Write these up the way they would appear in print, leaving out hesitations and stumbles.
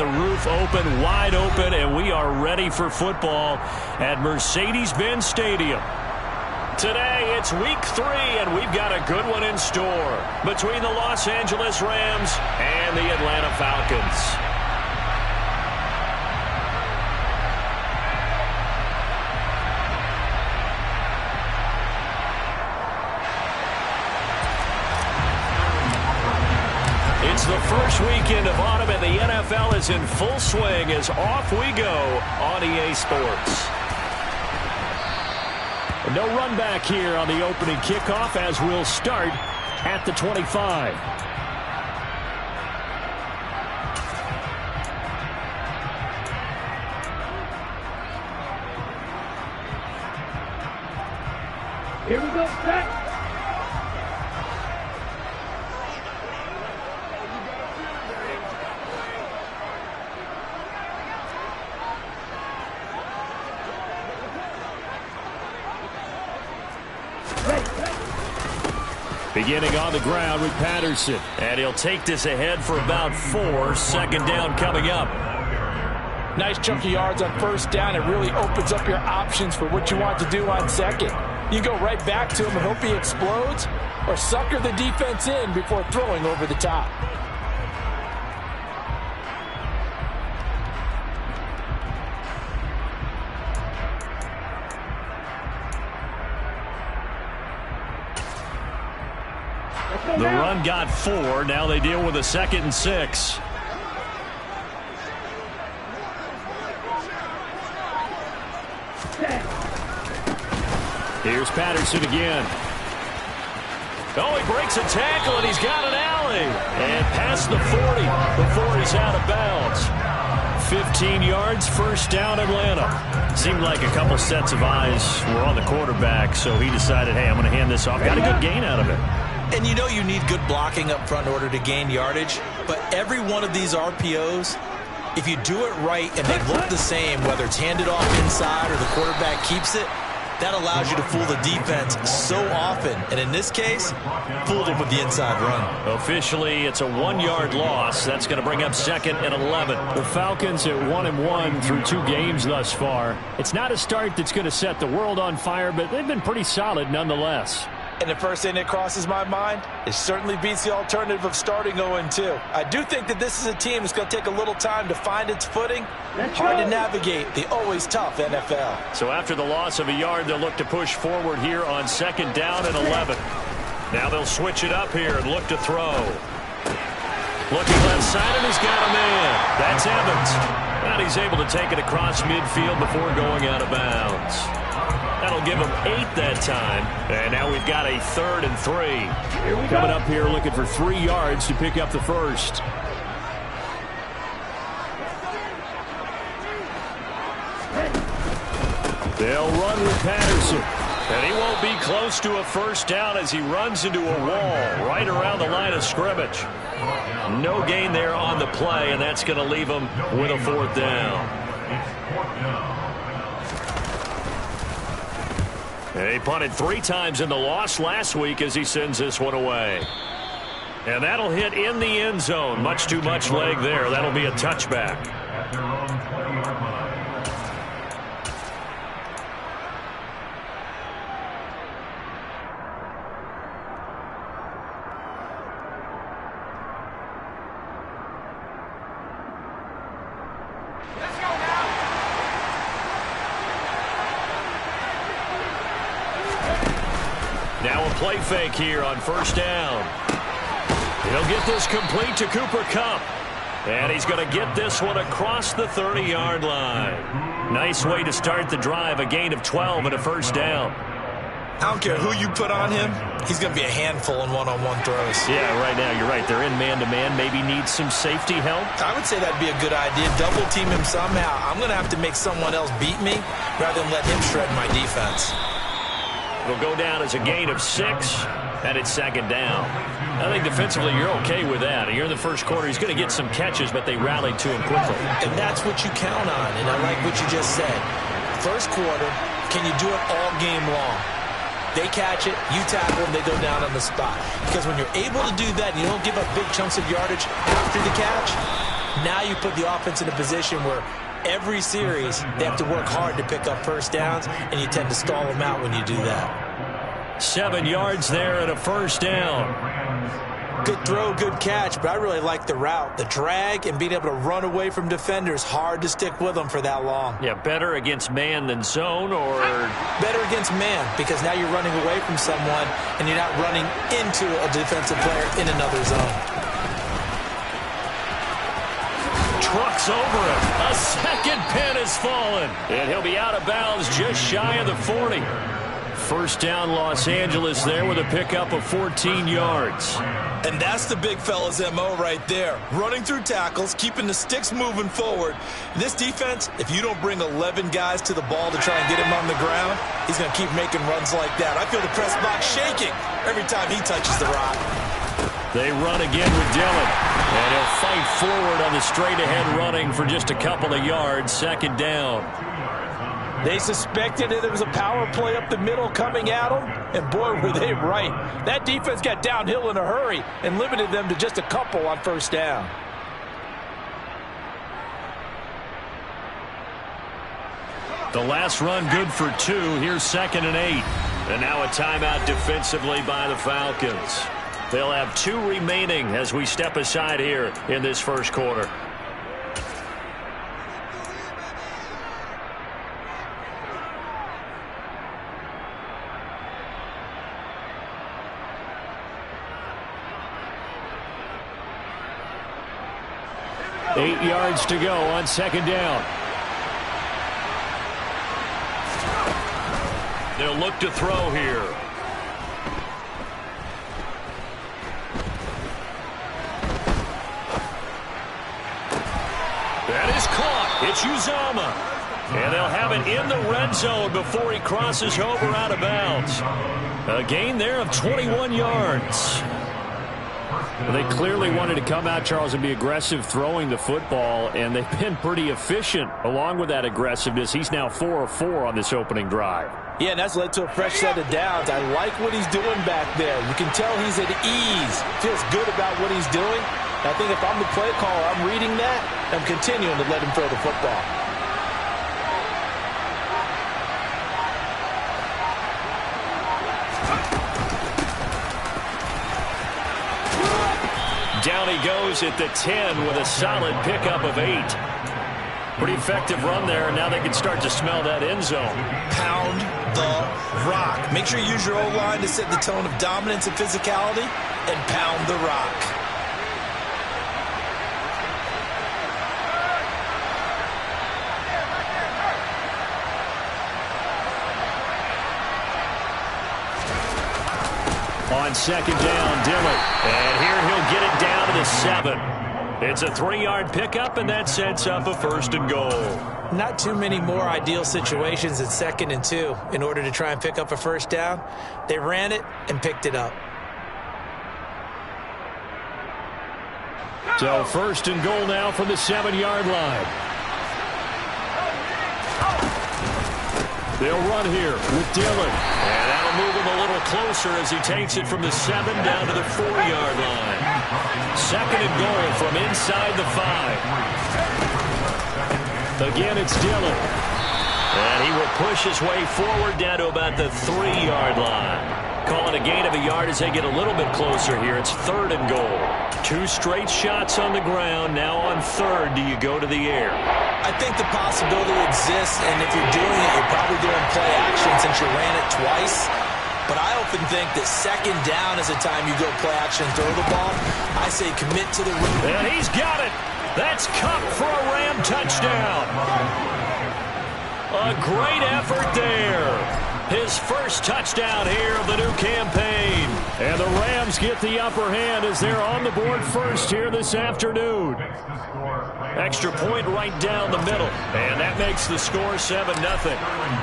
the roof open, wide open, and we are ready for football at Mercedes-Benz Stadium. Today, it's week 3, and we've got a good one in store between the Los Angeles Rams and the Atlanta Falcons. It's the first weekend of autumn, and the NFL is in full swing as off we go on EA Sports. No run back here on the opening kickoff as we'll start at the 25. Here we go, set. Beginning on the ground with Patterson. And he'll take this ahead for about 4. Second down coming up. Nice chunk of yards on first down. It really opens up your options for what you want to do on second. You go right back to him and hope he explodes, or sucker the defense in before throwing over the top. The run got 4. Now they deal with a 2nd and 6. Here's Patterson again. Oh, he breaks a tackle, and he's got an alley. And past the 40 before he's out of bounds. 15 yards, first down, Atlanta. Seemed like a couple sets of eyes were on the quarterback, so he decided, hey, I'm going to hand this off. Got a good gain out of it. And you know you need good blocking up front in order to gain yardage, but every one of these RPOs, if you do it right and they look the same, whether it's handed off inside or the quarterback keeps it, that allows you to fool the defense so often. And in this case, fooled them with the inside run. Officially, it's a 1-yard loss. That's going to bring up 2nd and 11. The Falcons at 1-1 through 2 games thus far. It's not a start that's going to set the world on fire, but they've been pretty solid nonetheless. And the first thing that crosses my mind, it certainly beats the alternative of starting 0-2. I do think that this is a team that's going to take a little time to find its footing. Hard to navigate the always tough NFL. So after the loss of a yard, they'll look to push forward here on 2nd down and 11. Now they'll switch it up here and look to throw. Looking left side, and he's got a man. That's Evans. And he's able to take it across midfield before going out of bounds. That'll give him 8 that time. And now we've got a 3rd and 3. Coming up here looking for 3 yards to pick up the first. They'll run with Patterson. And he won't be close to a first down as he runs into a wall right around the line of scrimmage. No gain there on the play, and that's going to leave him with a 4th down. And he punted 3 times in the loss last week as he sends this one away. And that'll hit in the end zone. Much too much leg there. That'll be a touchback. Now a play fake here on first down. He'll get this complete to Cooper Kupp. And he's going to get this one across the 30-yard line. Nice way to start the drive, a gain of 12 and a first down. I don't care who you put on him, he's going to be a handful in one-on-one throws. Yeah, right now you're right. They're in man-to-man. Maybe need some safety help. I would say that'd be a good idea. Double team him somehow. I'm going to have to make someone else beat me rather than let him shred my defense. It'll go down as a gain of 6, and it's 2nd down. I think defensively you're okay with that. You're in the first quarter. He's going to get some catches, but they rallied to him quickly. And that's what you count on, and I like what you just said. First quarter, can you do it all game long? They catch it, you tackle them, they go down on the spot. Because when you're able to do that and you don't give up big chunks of yardage after the catch, Now you put the offense in a position where every series they have to work hard to pick up first downs, and you tend to stall them out when you do that. 7 yards there and a first down. Good throw, good catch, but I really like the route. The drag and being able to run away from defenders, hard to stick with them for that long. Yeah, better against man than zone, or? Better against man, because now you're running away from someone and you're not running into a defensive player in another zone. Trucks over him. A second pin has fallen, and he'll be out of bounds just shy of the 40. First down, Los Angeles there with a pickup of 14 yards. And that's the big fella's MO right there. Running through tackles, keeping the sticks moving forward. This defense, if you don't bring 11 guys to the ball to try and get him on the ground, he's going to keep making runs like that. I feel the press box shaking every time he touches the rock. They run again with Dillon. And he'll fight forward on the straight-ahead running for just a couple of yards. Second down. They suspected that there was a power play up the middle coming at them, and boy, were they right. That defense got downhill in a hurry and limited them to just a couple on first down. The last run good for 2. Here's 2nd and 8. And now a timeout defensively by the Falcons. They'll have 2 remaining as we step aside here in this first quarter. Eight yards to go on second down. They'll look to throw here. That is caught. It's Uzama. And they'll have it in the red zone before he crosses over out of bounds. A gain there of 21 yards. They clearly wanted to come out, Charles, and be aggressive throwing the football, and they've been pretty efficient along with that aggressiveness. He's now 4 of 4 on this opening drive. Yeah, and that's led to a fresh set of downs. I like what he's doing back there. You can tell he's at ease, feels good about what he's doing. I think if I'm the play caller, I'm reading that, I'm continuing to let him throw the football. Down he goes at the 10 with a solid pickup of 8. Pretty effective run there, and now they can start to smell that end zone. Pound the rock. Make sure you use your O-line to set the tone of dominance and physicality, and pound the rock. On second down, Dillon. And here he'll get it down to the 7. It's a 3-yard pickup, and that sets up a 1st and goal. Not too many more ideal situations at 2nd and 2 in order to try and pick up a first down. They ran it and picked it up. So 1st and goal now from the 7-yard line. They'll run here with Dillon. And that'll move him a little closer as he takes it from the 7 down to the 4-yard line. 2nd and goal from inside the 5. Again, it's Dillon. And he will push his way forward down to about the 3-yard line. Calling a gain of a yard as they get a little bit closer here. It's 3rd and goal. 2 straight shots on the ground. Now on 3rd, do you go to the air? I think the possibility exists, and if you're doing it, you're probably doing play action since you ran it twice. But I often think that 2nd down is the time you go play action and throw the ball. I say commit to the route. And he's got it. That's Cup for a Ram touchdown. A great effort there. His first touchdown here of the new campaign. And the Rams get the upper hand as they're on the board first here this afternoon. Extra point right down the middle. And that makes the score 7-0.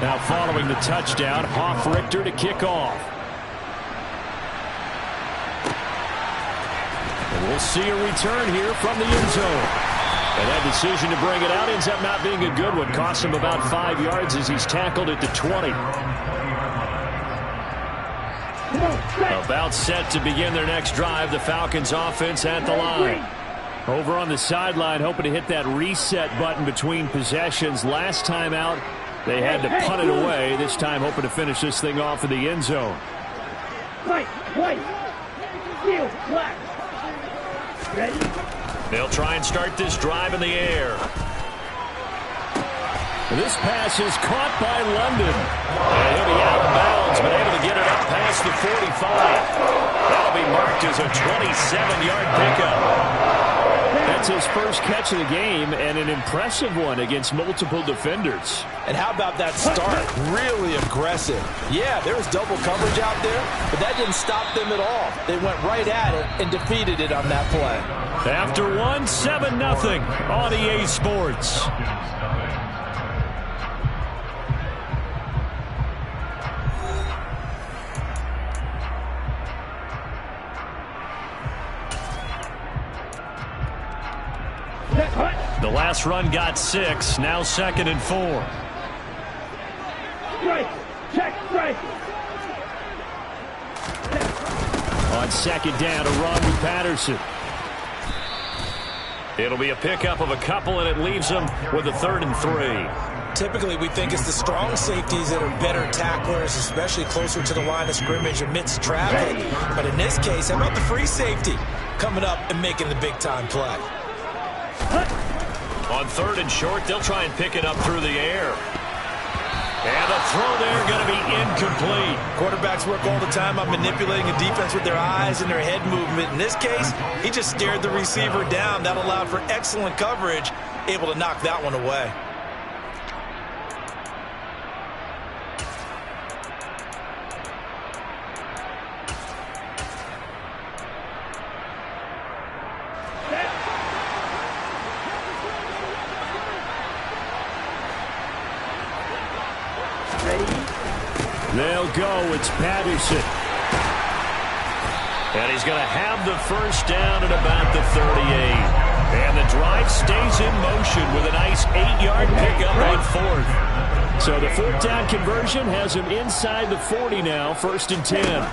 Now following the touchdown, Hoff-Richter to kick off. And we'll see a return here from the end zone. And that decision to bring it out ends up not being a good one. Costs him about 5 yards as he's tackled at the 20. About set to begin their next drive. The Falcons offense at the line. Over on the sideline, hoping to hit that reset button between possessions. Last time out, they had to punt it away. This time, hoping to finish this thing off in the end zone. White. Steel, black. Ready? They'll try and start this drive in the air. This pass is caught by London. And he'll be out of bounds, but able to get it up past the 45. That'll be marked as a 27-yard pickup. That's his first catch of the game, and an impressive one against multiple defenders. And how about that start? Really aggressive. Yeah, there was double coverage out there, but that didn't stop them at all. They went right at it and defeated it on that play. After 7-0 on EA Sports. The last run got 6, now 2nd and 4. Strike. On 2nd down, a run with Patterson. It'll be a pickup of a couple, and it leaves them with a 3rd and 3. Typically, we think it's the strong safeties that are better tacklers, especially closer to the line of scrimmage amidst traffic. But in this case, how about the free safety coming up and making the big-time play? On 3rd and short, they'll try and pick it up through the air. And the throw there going to be incomplete. Quarterbacks work all the time on manipulating a defense with their eyes and their head movement. In this case, he just stared the receiver down. That allowed for excellent coverage, able to knock that one away. They'll go. It's Patterson. And he's going to have the first down at about the 38. And the drive stays in motion with a nice 8-yard pickup on 4th. So the 4th down conversion has him inside the 40 now, 1st and 10.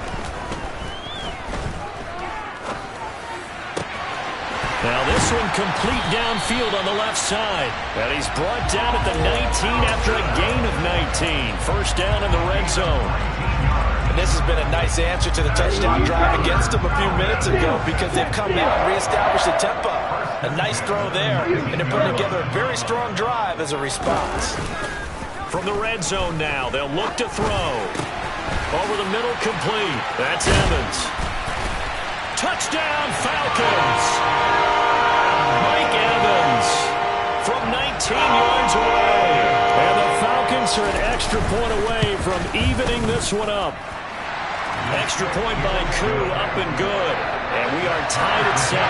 Now this one complete downfield on the left side. And he's brought down at the 19 after a gain of 19. First down in the red zone. And this has been a nice answer to the touchdown drive against them a few minutes ago because they've come out and reestablished the tempo. A nice throw there, and they're putting together a very strong drive as a response. From the red zone now, they'll look to throw. Over the middle, complete. That's Evans. Touchdown, Falcons! Mike Evans from 19 yards away. And the Falcons are an extra point away from evening this one up. Extra point by Koo, up and good. And we are tied at 7.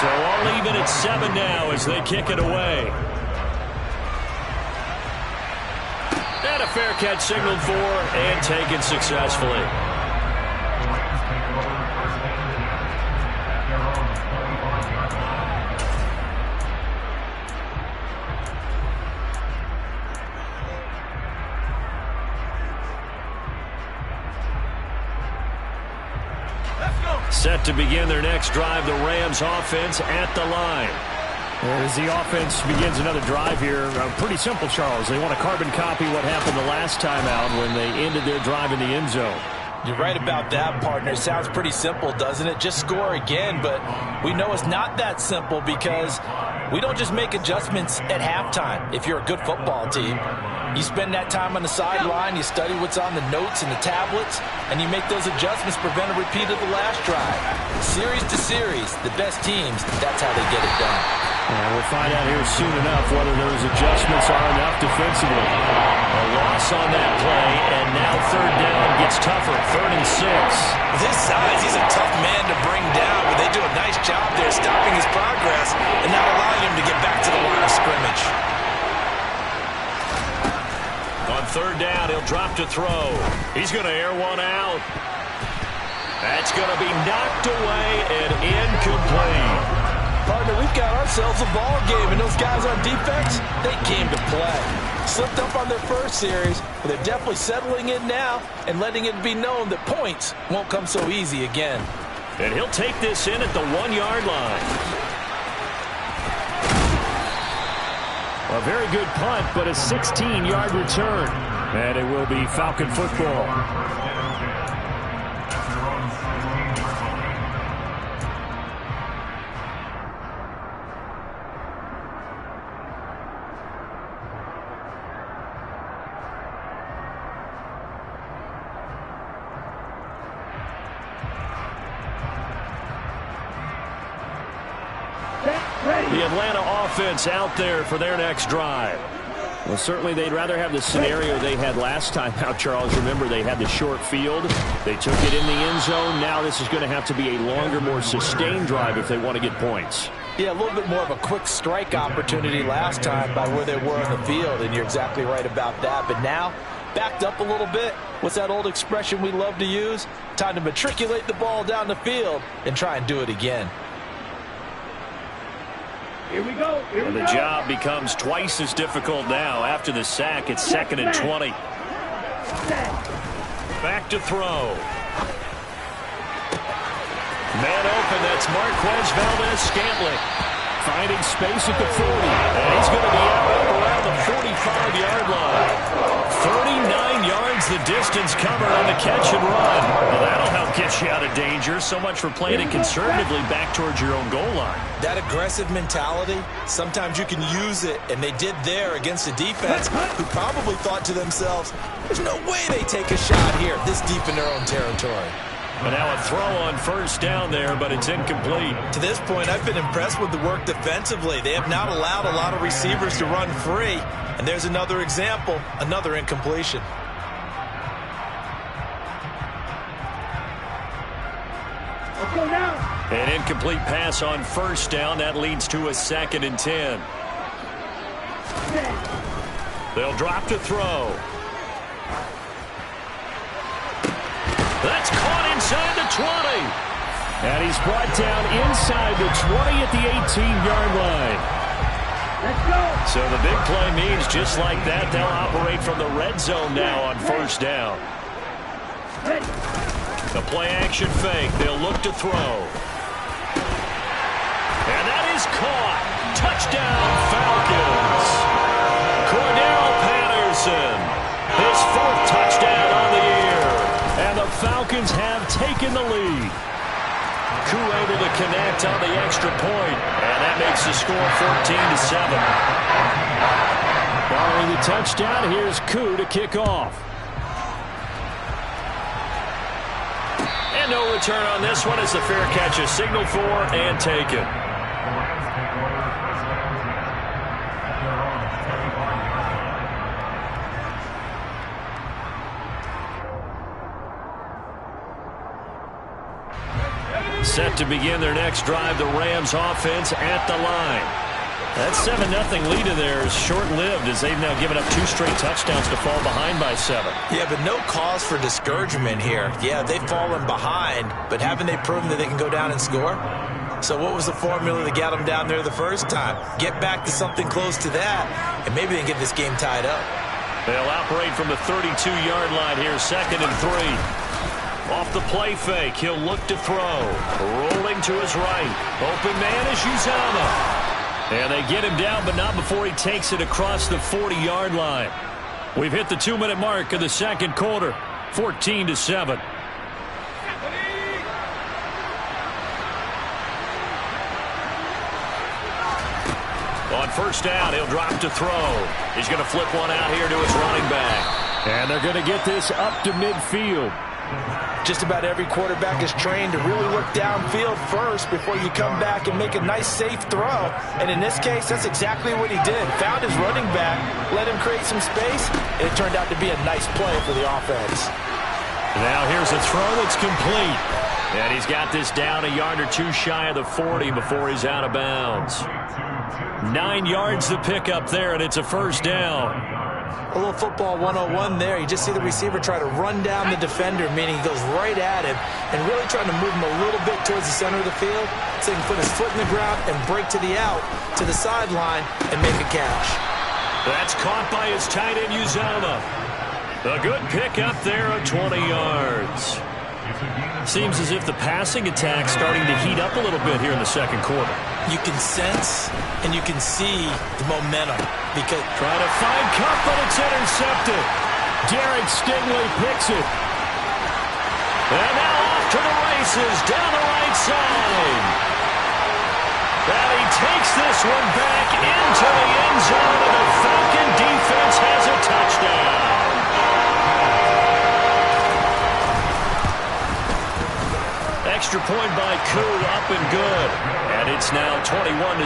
So all even at 7 now as they kick it away. And a fair catch signaled for and taken successfully. Set to begin their next drive, the Rams offense at the line. As the offense begins another drive here, pretty simple, Charles. They want to carbon copy what happened the last time out when they ended their drive in the end zone. You're right about that, partner. It sounds pretty simple, doesn't it? Just score again, but we know it's not that simple because we don't just make adjustments at halftime if you're a good football team. You spend that time on the sideline, you study what's on the notes and the tablets, and you make those adjustments, prevent a repeat of the last drive. Series to series, the best teams, that's how they get it done. We'll find out here soon enough whether those adjustments are enough defensively. A loss on that play, and now 3rd down gets tougher, 3rd and 6. With his size, he's a tough man to bring down, but they do a nice job there stopping his progress and not allowing him to get back to the line of scrimmage. On 3rd down, he'll drop to throw. He's going to air one out. That's going to be knocked away and incomplete. Partner, we've got ourselves a ball game, and those guys on defense, they came to play. Slipped up on their first series, but they're definitely settling in now and letting it be known that points won't come so easy again. And he'll take this in at the 1-yard line. A very good punt, but a 16-yard return. And it will be Falcon football. The Atlanta offense out there for their next drive. Well, certainly they'd rather have the scenario they had last time out, Charles. Remember, they had the short field. They took it in the end zone. Now this is going to have to be a longer, more sustained drive if they want to get points. Yeah, a little bit more of a quick strike opportunity last time by where they were on the field, and you're exactly right about that. But now, backed up a little bit. What's that old expression we love to use? Time to matriculate the ball down the field and try and do it again. Here we go. And the job becomes twice as difficult now. After the sack, it's 2nd and 20. Back to throw. Man open, that's Marquez Valdez-Scantling. Finding space at the 40. And he's going to be out around the 45-yard line. 39 yards the distance covered on the catch and run. Well, that'll help get you out of danger. So much for playing it conservatively back towards your own goal line. That aggressive mentality, sometimes you can use it, and they did there against a defense who probably thought to themselves, there's no way they take a shot here this deep in their own territory. And now a throw on first down there, but it's incomplete. To this point, I've been impressed with the work defensively. They have not allowed a lot of receivers to run free. And there's another example, another incompletion. Let's go now. An incomplete pass on first down. That leads to a 2nd and 10. They'll drop to throw. That's caught inside the 20. And he's brought down inside the 20 at the 18-yard line. Let's go. So the big play means just like that, they'll operate from the red zone now on first down. Ready. The play action fake. They'll look to throw. And that is caught. Touchdown, Falcons. Cordell Patterson. His 4th touchdown on the year. And the Falcons have taken the lead. Koo able to connect on the extra point. And that makes the score 14-7. Following the touchdown, here's Koo to kick off. And no return on this one as the fair catch is signaled for and taken. Set to begin their next drive, the Rams offense at the line. That 7-0 lead of theirs is short-lived as they've now given up 2 straight touchdowns to fall behind by 7. Yeah, but no cause for discouragement here. Yeah, they've fallen behind, but haven't they proven that they can go down and score? So what was the formula that got them down there the first time? Get back to something close to that, and maybe they can get this game tied up. They'll operate from the 32-yard line here, 2nd and 3. Off the play fake, he'll look to throw. Rolling to his right. Open man is Uzomah. And they get him down, but not before he takes it across the 40-yard line. We've hit the 2-minute mark of the second quarter, 14-7. On first down, he'll drop to throw. He's going to flip one out here to his running back. And they're going to get this up to midfield. Just about every quarterback is trained to really look downfield first before you come back and make a nice, safe throw. And in this case, that's exactly what he did. Found his running back, let him create some space, and it turned out to be a nice play for the offense. Now here's a throw that's complete. And he's got this down a yard or 2 shy of the 40 before he's out of bounds. 9 yards to pick up there, and it's a first down. A little football 101 there. You just see the receiver try to run down the defender, meaning he goes right at him and really trying to move him a little bit towards the center of the field so he can put his foot in the ground and break to the out, to the sideline, and make a catch. That's caught by his tight end, Uzomah. A good pick up there of 20 yards. Seems as if the passing attack's starting to heat up a little bit here in the second quarter. You can sense and you can see the momentum. Because trying to find Cup, but it's intercepted. Derek Stingley picks it. And now off to the races down the right side. And he takes this one back into the end zone, and the Falcon defense has a touchdown. Extra point by Koo, up and good. And it's now 21-7.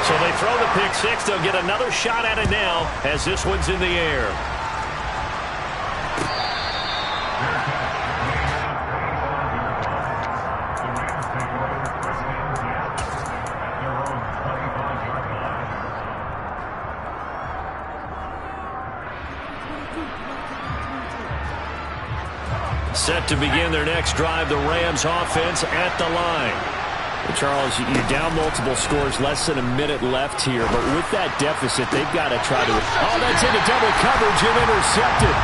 So they throw the pick six. They'll get another shot at it now as this one's in the air. Set to begin their next drive, the Rams offense at the line. Charles, you're down multiple scores, less than a minute left here, but with that deficit, they've got to try to... Oh, that's into double coverage and intercepted.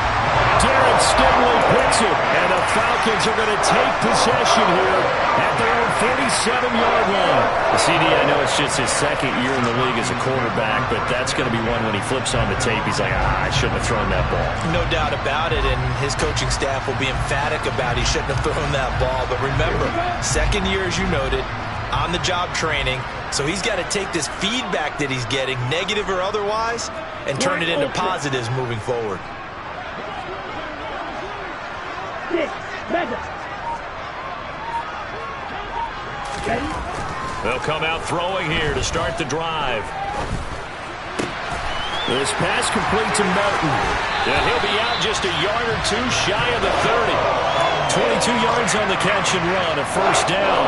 Derek Stingley picks it, and the Falcons are going to take possession here at their own 47-yard line. The CD, I know it's just his second year in the league as a quarterback, but that's going to be one when he flips on the tape, he's like, I shouldn't have thrown that ball. No doubt about it, and his coaching staff will be emphatic about he shouldn't have thrown that ball. But remember, second year, as you noted, on-the-job training, so he's got to take this feedback that he's getting, negative or otherwise, and turn it into positives moving forward. They'll come out throwing here to start the drive. This pass complete to Melton. And he'll be out just a yard or two shy of the 30. 22 yards on the catch and run, a first down.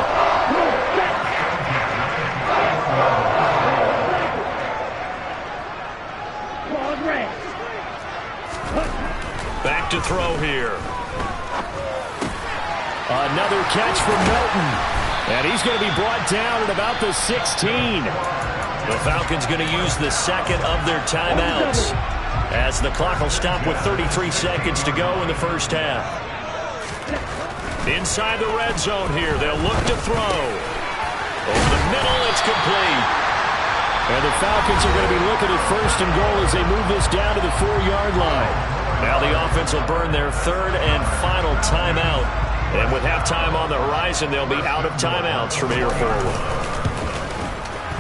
Back to throw here. Another catch from Melton. And he's going to be brought down at about the 16. The Falcons going to use the second of their timeouts as the clock will stop with 33 seconds to go in the first half. Inside the red zone here, they'll look to throw. Over the middle, it's complete. And the Falcons are going to be looking at first and goal as they move this down to the 4-yard line. Now the offense will burn their third and final timeout. And with halftime on the horizon, they'll be out of timeouts from here forward.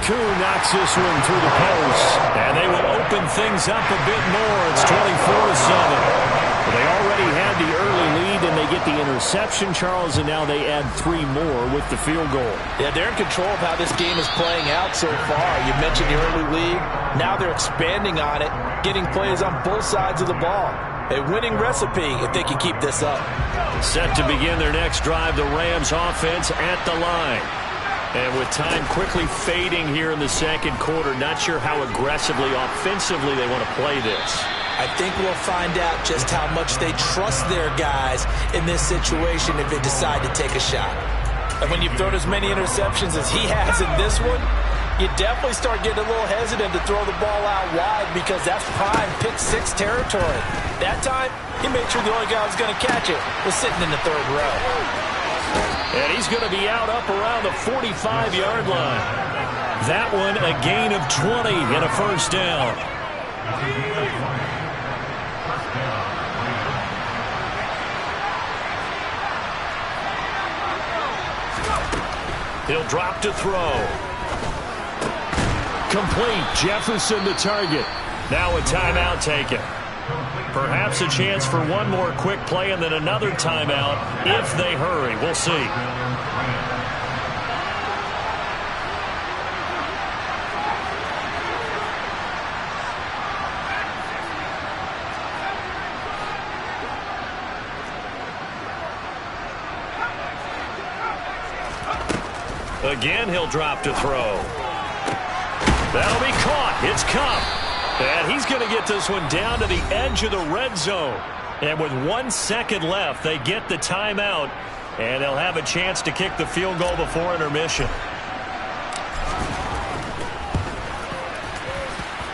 Koo knocks this one through the post. And they will open things up a bit more. It's 24-7. They already had the early lead, and they get the interception, Charles, and now they add 3 more with the field goal. Yeah, they're in control of how this game is playing out so far. You mentioned the early lead. Now they're expanding on it, getting plays on both sides of the ball. A winning recipe if they can keep this up. Set to begin their next drive, the Rams offense at the line. And with time quickly fading here in the second quarter, not sure how aggressively, offensively they want to play this. I think we'll find out just how much they trust their guys in this situation if they decide to take a shot. And when you've thrown as many interceptions as he has in this one, you definitely start getting a little hesitant to throw the ball out wide because that's prime pick six territory. That time, he made sure the only guy who was going to catch it was sitting in the third row. And he's going to be out up around the 45-yard line. That one a gain of 20 and a first down. He'll drop to throw. Complete. Jefferson the target. Now a timeout taken. Perhaps a chance for one more quick play and then another timeout if they hurry. We'll see. Again, he'll drop to throw. That'll be caught. It's Cup. And he's going to get this one down to the edge of the red zone. And with 1 second left, they get the timeout. And they'll have a chance to kick the field goal before intermission.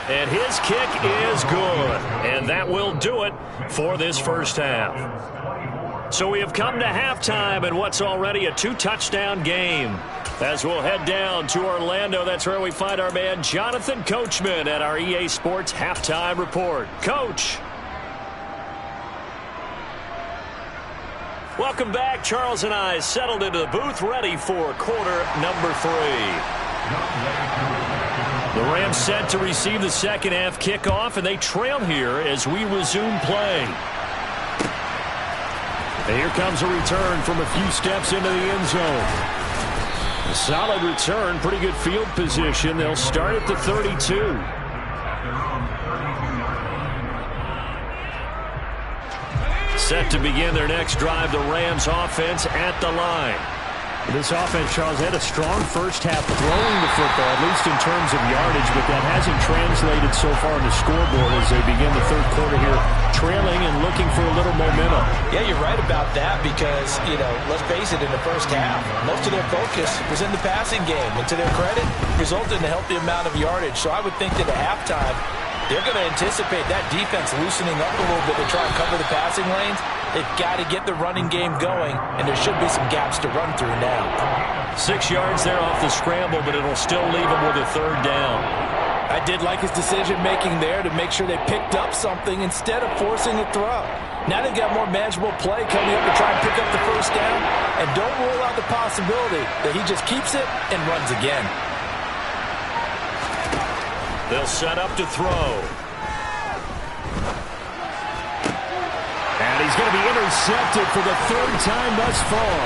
And his kick is good. And that will do it for this first half. So we have come to halftime in what's already a 2-touchdown game. As we'll head down to Orlando, that's where we find our man Jonathan Coachman at our EA Sports Halftime Report. Coach. Welcome back. Charles and I settled into the booth, ready for quarter number 3. The Rams set to receive the second half kickoff, and they trail here as we resume play. And here comes a return from a few steps into the end zone. A solid return, pretty good field position. They'll start at the 32. Set to begin their next drive, the Rams offense at the line. This offense, Charles, had a strong first half throwing the football, at least in terms of yardage, but that hasn't translated so far on the scoreboard as they begin the third quarter here, trailing and looking for a little momentum. Yeah, you're right about that because, let's face it, in the first half, most of their focus was in the passing game, and to their credit, resulted in a healthy amount of yardage. So I would think that at halftime, they're going to anticipate that defense loosening up a little bit to try and cover the passing lanes. They've got to get the running game going, and there should be some gaps to run through now. 6 yards there off the scramble, but it'll still leave him with a third down. I did like his decision-making there to make sure they picked up something instead of forcing a throw. Now they've got more manageable play coming up to try and pick up the first down, and don't rule out the possibility that he just keeps it and runs again. They'll set up to throw. And he's going to be intercepted for the third time thus far.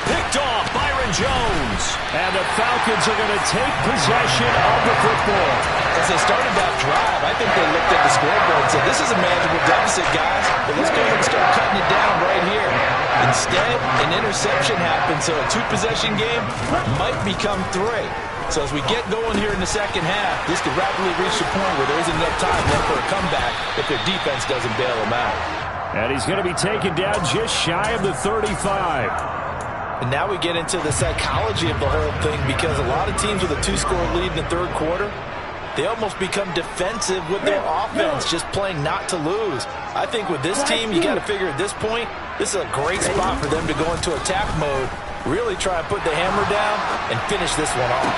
Picked off, Byron Jones. And the Falcons are going to take possession of the football. As they started that drive, I think they looked at the scoreboard and said, this is a manageable deficit, guys, but let's go ahead and start cutting it down right here. Instead, an interception happened, so a 2-possession game might become 3. So as we get going here in the second half, this could rapidly reach the point where there isn't enough time left for a comeback if their defense doesn't bail them out. And he's going to be taken down just shy of the 35. And now we get into the psychology of the whole thing because a lot of teams with a 2-score lead in the third quarter, they almost become defensive with their offense, just playing not to lose. I think with this team, you got to figure at this point, this is a great spot for them to go into attack mode, really try and put the hammer down and finish this one off.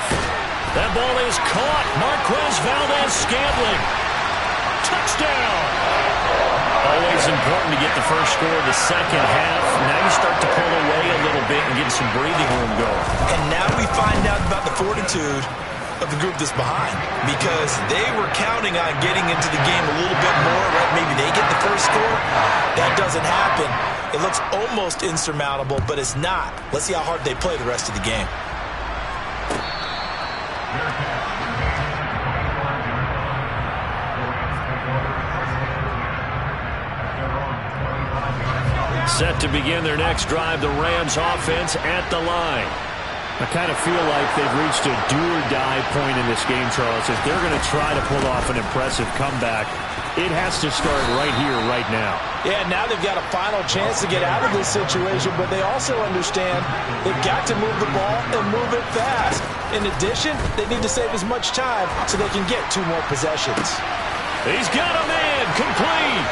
That ball is caught. Marquez Valdez-Scantling. Touchdown. Always important to get the first score of the second half. Now you start to pull away a little bit and get some breathing room going. And now we find out about the fortitude of the group that's behind, because they were counting on getting into the game a little bit more, right? Maybe they get the first score. That doesn't happen. It looks almost insurmountable, but it's not. Let's see how hard they play the rest of the game. Set to begin their next drive, the Rams offense at the line. I kind of feel like they've reached a do-or-die point in this game, Charles. If they're going to try to pull off an impressive comeback, it has to start right here, right now. Yeah, now they've got a final chance to get out of this situation, but they also understand they've got to move the ball and move it fast. In addition, they need to save as much time so they can get 2 more possessions. He's got a man, complete.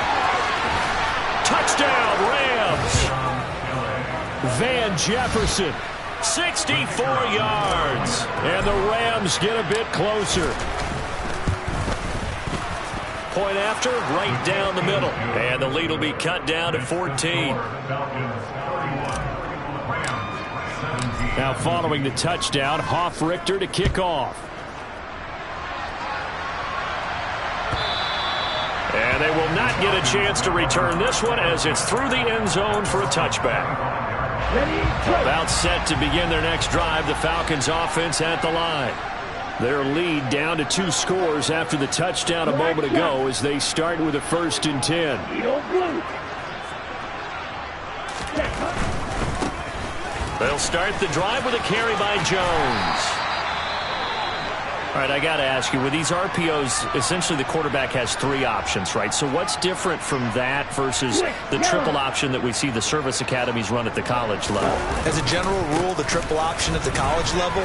Touchdown, Rams. Van Jefferson. 64 yards. And the Rams get a bit closer. Point after, right down the middle. And the lead will be cut down to 14. Now following the touchdown, Hoff-Richter to kick off. And they will not get a chance to return this one as it's through the end zone for a touchback. About set to begin their next drive, the Falcons offense at the line. Their lead down to 2 scores after the touchdown a moment ago as they start with a 1st and 10. They'll start the drive with a carry by Jones. All right, I got to ask you, with these RPOs, essentially the quarterback has 3 options, right? So what's different from that versus the triple option that we see the service academies run at the college level? As a general rule, the triple option at the college level,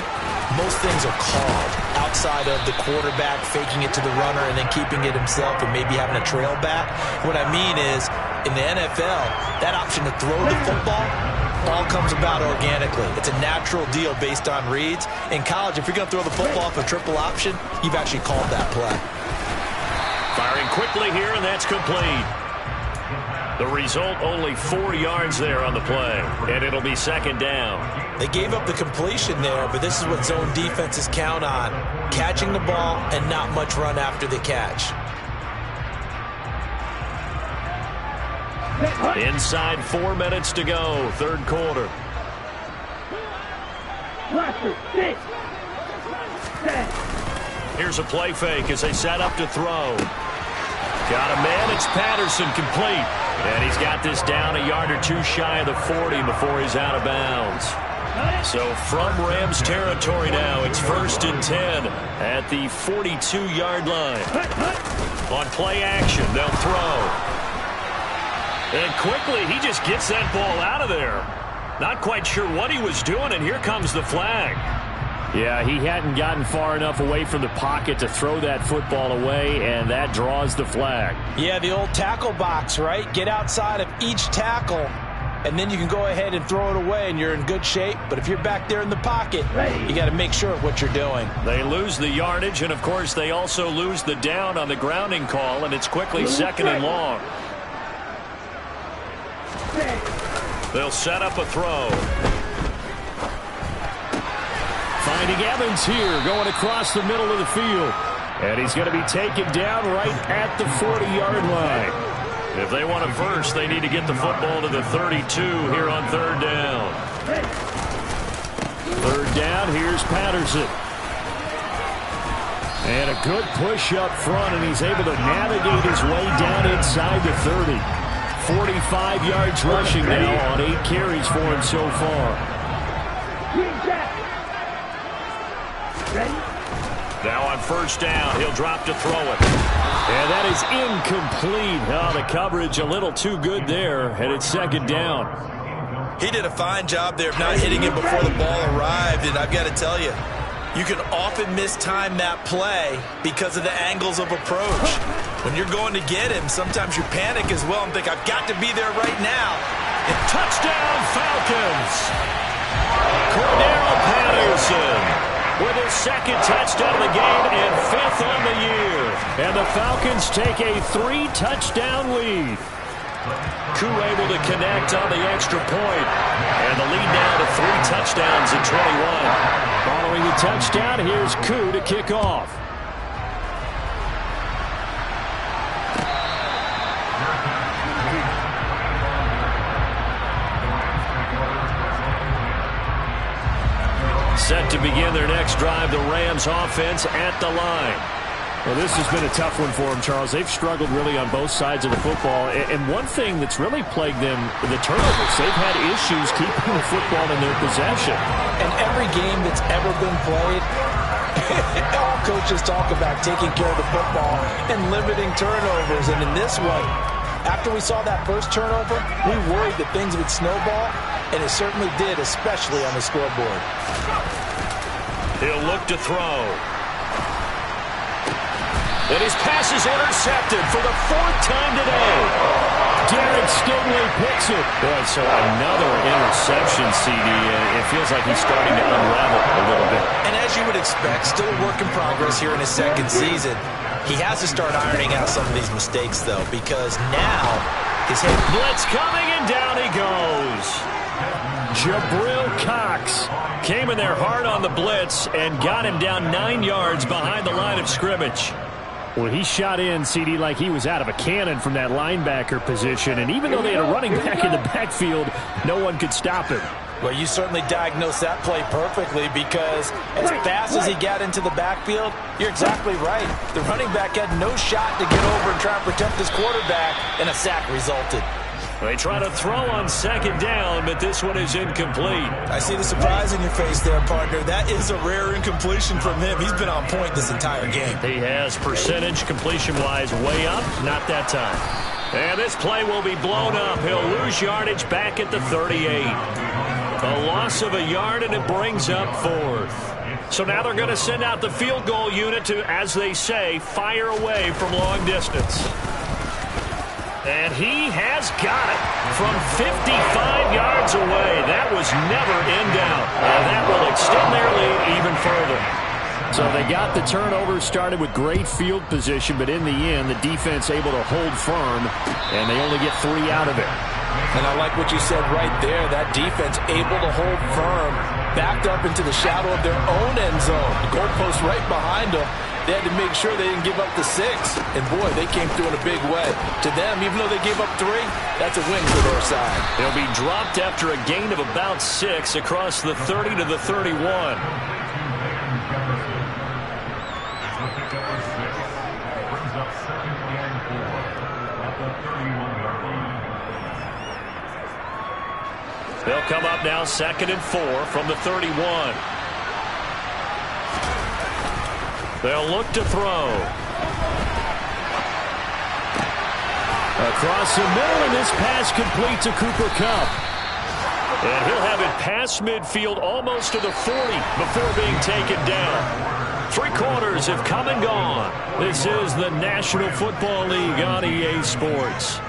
most things are called outside of the quarterback faking it to the runner and then keeping it himself and maybe having a trail back. What I mean is, in the NFL, that option to throw the football all comes about organically. It's a natural deal based on reads. In college, if you're going to throw the football off a triple option, you've actually called that play. Firing quickly here, and that's complete. The result, only 4 yards there on the play, and it'll be 2nd down. They gave up the completion there, but this is what zone defenses count on. Catching the ball and not much run after the catch. Inside 4 minutes to go, 3rd quarter. Here's a play fake as they set up to throw. Got a man, it's Patterson, complete. And he's got this down a yard or 2 shy of the 40 before he's out of bounds. So from Rams territory now, it's 1st and 10 at the 42-yard line. On play action, they'll throw. And quickly, he just gets that ball out of there. Not quite sure what he was doing, and here comes the flag. Yeah, he hadn't gotten far enough away from the pocket to throw that football away, and that draws the flag. Yeah, the old tackle box, right? Get outside of each tackle, and then you can go ahead and throw it away, and you're in good shape. But if you're back there in the pocket, you got to make sure of what you're doing. They lose the yardage, and, of course, they also lose the down on the grounding call, and it's quickly 2nd and long. They'll set up a throw. Finding Evans here, going across the middle of the field. And he's going to be taken down right at the 40-yard line. If they want a first, they need to get the football to the 32 here on 3rd down. 3rd down, here's Patterson. And a good push up front, and he's able to navigate his way down inside the 30. 45 yards rushing now on 8 carries for him so far. Now on 1st down, he'll drop to throw it. And that is incomplete. Oh, the coverage a little too good there, and it's 2nd down. He did a fine job there of not hitting it before the ball arrived, and I've got to tell you, you can often mistime that play because of the angles of approach. When you're going to get him, sometimes you panic as well and think, I've got to be there right now. And touchdown, Falcons! Cordero Patterson with his 2nd touchdown of the game and 5th on the year. And the Falcons take a 3-touchdown lead. Koo able to connect on the extra point. And the lead now to 3 touchdowns at 21. Following the touchdown, here's Koo to kick off. Set to begin their next drive, the Rams offense at the line. Well, this has been a tough one for them, Charles. They've struggled really on both sides of the football. And one thing that's really plagued them, the turnovers. They've had issues keeping the football in their possession. And every game that's ever been played, all coaches talk about taking care of the football and limiting turnovers. And in this one, after we saw that first turnover, we worried that things would snowball, and it certainly did, especially on the scoreboard. He'll look to throw. And his pass is intercepted for the 4th time today. Derek Stingley picks it. Boy, so another interception, CD. It feels like he's starting to unravel a little bit. And as you would expect, still a work in progress here in his 2nd season. He has to start ironing out some of these mistakes, though, because now his head... Blitz coming, and down he goes. Jabril Cox came in there hard on the blitz and got him down 9 yards behind the line of scrimmage. Well, he shot in, CD, like he was out of a cannon from that linebacker position. And even though they had a running back in the backfield, no one could stop him. Well, you certainly diagnosed that play perfectly, because as fast as he got into the backfield, you're exactly right. The running back had no shot to get over and try and protect his quarterback, and a sack resulted. They try to throw on second down, but this one is incomplete. I see the surprise in your face there, partner. That is a rare incompletion from him. He's been on point this entire game. He has percentage completion-wise way up, not that time. And this play will be blown up. He'll lose yardage back at the 38. A loss of a yard, and it brings up 4th. So now they're going to send out the field goal unit to, as they say, fire away from long distance. And he has got it from 55 yards away. That was never in doubt. And that will extend their lead even further. So they got the turnover started with great field position, but in the end, the defense able to hold firm, and they only get 3 out of it. And I like what you said right there. That defense able to hold firm, backed up into the shadow of their own end zone. The goalpost right behind them. They had to make sure they didn't give up the 6. And, boy, they came through in a big way. To them, even though they gave up 3, that's a win for their side. He'll be dropped after a gain of about 6 across the 30 to the 31. They'll come up now 2nd and 4 from the 31. They'll look to throw. Across the middle, and this pass complete to Cooper Kupp. And he'll have it past midfield almost to the 40 before being taken down. 3 quarters have come and gone. This is the National Football League on EA Sports.